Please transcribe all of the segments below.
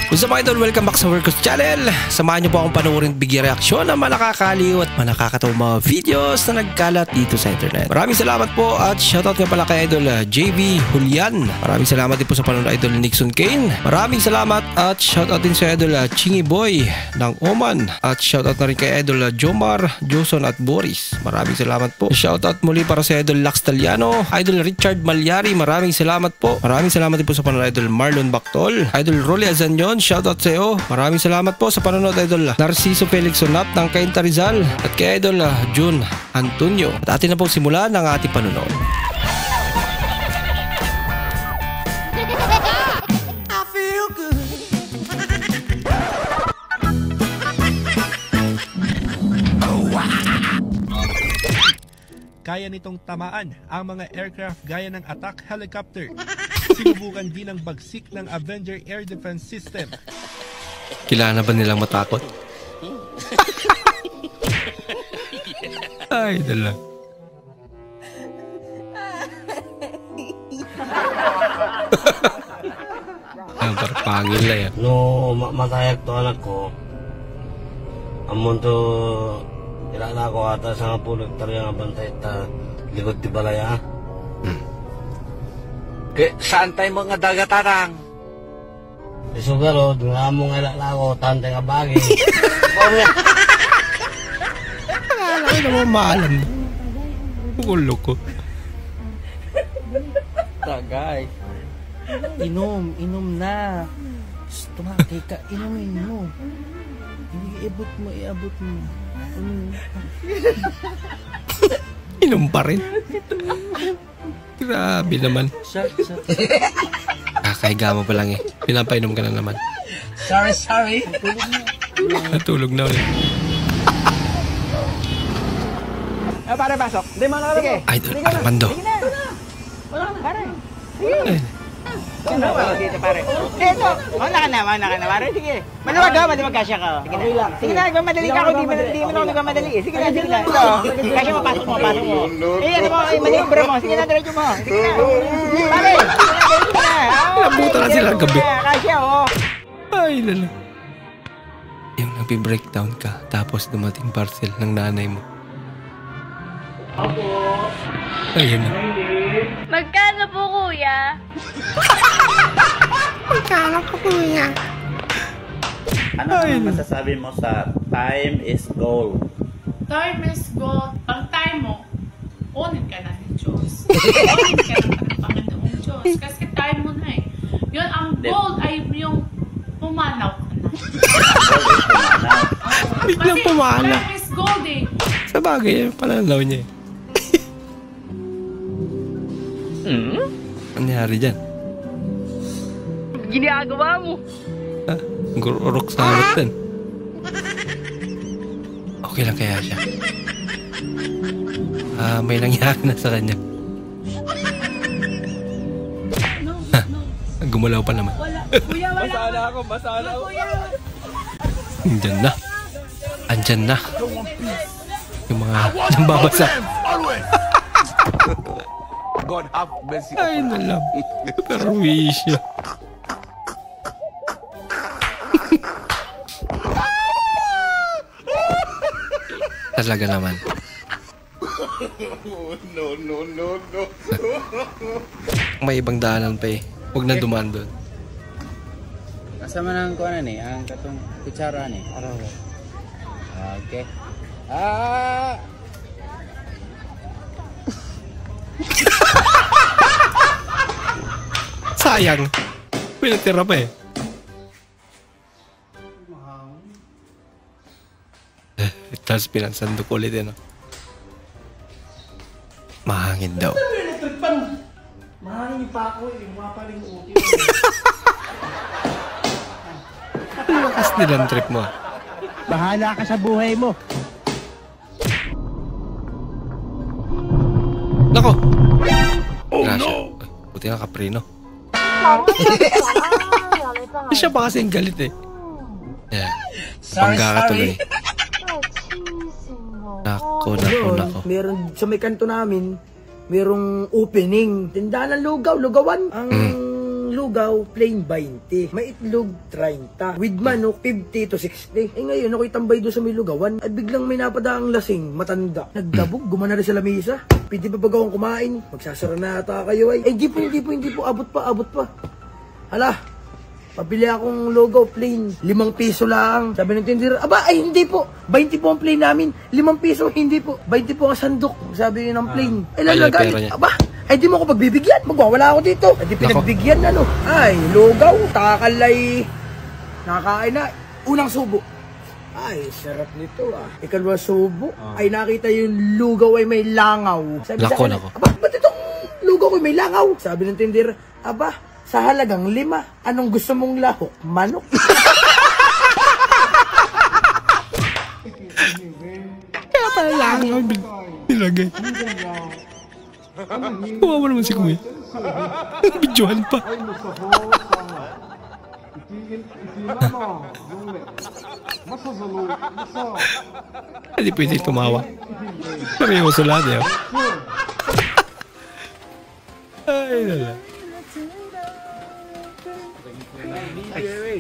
What's up mga idol? Welcome back sa Workos Channel. Samahan niyo po akong panoorin bigyan reaksyon ng nakakaliw at nakakatawang mga videos na nagkalat dito sa internet. Maraming salamat po at shoutout nga pala kay idol JV Julian. Maraming salamat din po sa panonood idol Nixon Kane. Maraming salamat at shoutout din sa idol Chingy Boy ng Oman. At shoutout na rin kay idol Jomar, Joson at Boris. Maraming salamat po. Shoutout muli para sa idol Lax Taliano, idol Richard Malyari. Maraming salamat po. Maraming salamat din po sa panonood idol Marlon Bactol, idol Rolly Azanyon. Shoutout sa iyo. Maraming salamat po sa panonood idol Narciso Felix Sonat ng Cainta Rizal at kay idol June Antonio. At atin na po simulan ang ating panonood. I feel good. Kaya nitong tamaan ang mga aircraft gaya ng attack helicopter. Sinubukan din ang bagsik ng Avenger Air Defense System. Kailangan ba nilang matakot? Ay, dala. Ang parpangil na yan. No, matayag to anak ko. Amon to ilala ko ata sa nga pulag tarya nga bantay ta likod di balaya. Saan tayo mga dagatarang? Isugaro, nga mong ilala ko tante nga bagi. Akala ko naman maalam. Ulo ko. Tagay. Inom na. Tumakay ka, inumin mo. Iabot mo. Inom pa rin. Grabe naman. Shot. Kakahiga mo pa lang eh. Pinapainom ka na naman. Sorry. Natulog na ulit. Pare, pasok. Hindi mo na. Sige. Idol Armando. Wala ka na. Pare. Sige. Dito, pare. Dito. Wala ka na, pare. Sige. Maluwag ka, kasya ka. Sige na, madali ka ako. Di mo na ako nagmamadali eh. Sige na. Ito. Kasya mo, pasok mo. Eh, ano mo, manibra mo. Sige na, diretso mo. Sige na. Pare. Diretso na. Nabuta na sila gabi. Kasya, oh. Ay, lala. Yung nagpi-breakdown ka, tapos dumating parcel ng nanay mo. Ayun na. Magkano po, kuya? Magkano po, kuya? Ano naman masasabi mo sa time is gold? Time is gold. Ang time mo, onin ka na ng Diyos. Onin ka na ng Panginoong Diyos. Kasi time mo na eh. Yun, ang gold ay yung pumanaw ka na. Biglang pumanaw. Time is gold eh. Sa bagay, pananaw niya eh. Ano nangyari dyan? Ginagawa mo. Gururok sa harap din. Okay lang kaya siya? May nangyari na sa kanya. No. Gumalaw pa naman. Wala. Kuya, wala. Masala ako. Andyan na. Yung mga nambabasa. God have mercy. Ay, nalam. Pero wish siya. Talaga naman. No. May ibang daanan pa eh. Huwag na dumaan doon. Kasama na ang kuwanan eh. Ang katong kutsara eh. Okay. Sayang. Pinatira pa eh. Tapos pinansandok ulit eh, no? Mahangin daw. Mahangin pa ako eh, mapaling uti. Lakas nilang trip mo. Bahala ka sa buhay mo. Nako! No! Buti nga kaprino. Siya pa kasing galit eh. Yeah. Bangga ka tuloy. Nako. Meron sa may kanto namin, merong opening. Tindahan ng lugawan. Ang lugaw, plain 20. May itlog, 30. With manok, 50 to 60. Eh ngayon, ako'y tambay doon sa may lugawan. At biglang may napadaang lasing, matanda. Nagdabog, gumana rin sa lamesa. Pwede ba bagawang kumain? Magsasara na ata kayo ay. Eh hindi po. Abot pa. Hala, pabili akong lugaw, plain. 5 piso lang. Sabi ng tindera, aba, ay hindi po. 20 po ang plain namin. 5 piso, hindi po. 20 po ang sandok. Sabi ng plain. Eh lalagalit, aba. Ay di mo ako pagbibigyan. Magwawala ako dito. Ay di pinagbigyan na no. Ay, lugaw, takalay. Nakakain na. Unang subo. Ay, sarap nito ah. Ikalwa subo. Ay nakita yung lugaw ay may langaw. Sabi sa akin, aba, ba't itong lugaw ay may langaw? Sabi ng tindera, aba, sa halagang 5, anong gusto mong lahok? Manok? Kaya pala langaw nilagay. Kawawa naman si Kuya. Bidyohan pa. Hindi pwede tumawa. Kami yung usulad eh. Ay, nala.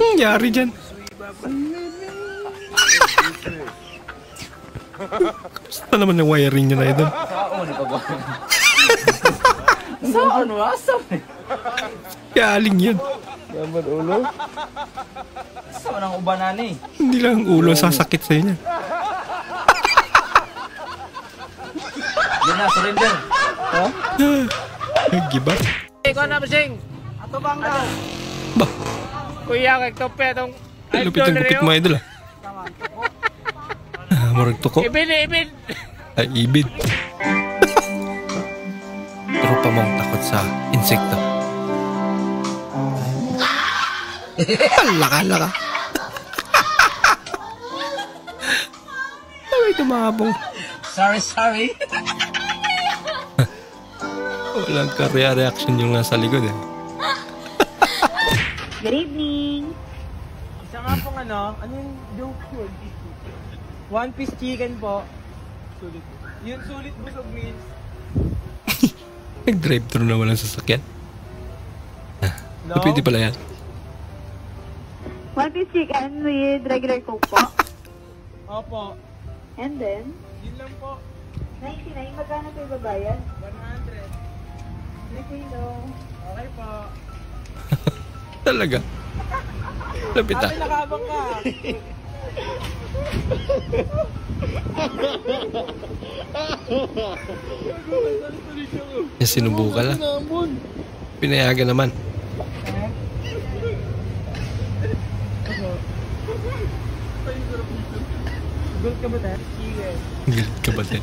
Nangyari dyan. Kamusta naman yung wiring nyo na ito? Saan? Wasap? Galing yun. Dapat ulo? Saan ang ubanan eh? Hindi lang ang ulo sasakit sa'yo niyan. Hindi na, surrender. Ha? Giba? Ikaw na, Basing. Ato bang daw? Ba? Kuya, kagtope itong... Lupit ang gupit mo, idol ah. Marag tuko. Ibid. Ay, ibid. Tropa mong takot sa insekto. Laka. Ay, tumabong. Sorry. Walang ka-reaction yung nasa likod eh. Good evening. Isa nga pong ano yung joke food? 1 piece chicken po. Sulit. Yung sulit busog meals. Nag-drive-thru na walang sasakyan. Pwede pala yan. 1 piece chicken with regular coke po. Opo. And then? Yun lang po. 99. Magkano po ibabayad? 100. Okay, no. Okay po. Talaga. Lapit ah. Sabi nakabang ka. Yan sinubukan lang. Pinayagan naman. Gold ka ba tayo? Galit ka ba din?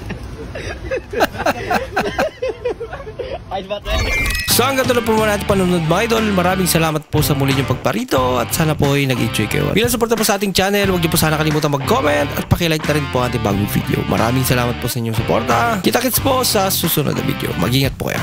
So hanggang doon na po muna natin panunod mga idol. Maraming salamat po sa muli niyong pagparito at sana po ay nag-enjoy kayo. Bilang suporta po sa ating channel, huwag niyo po sana kalimutan mag-comment at pakilike na rin po ang ating bagong video. Maraming salamat po sa inyong suporta. Kita-kits po sa susunod na video. Mag-ingat po kayo.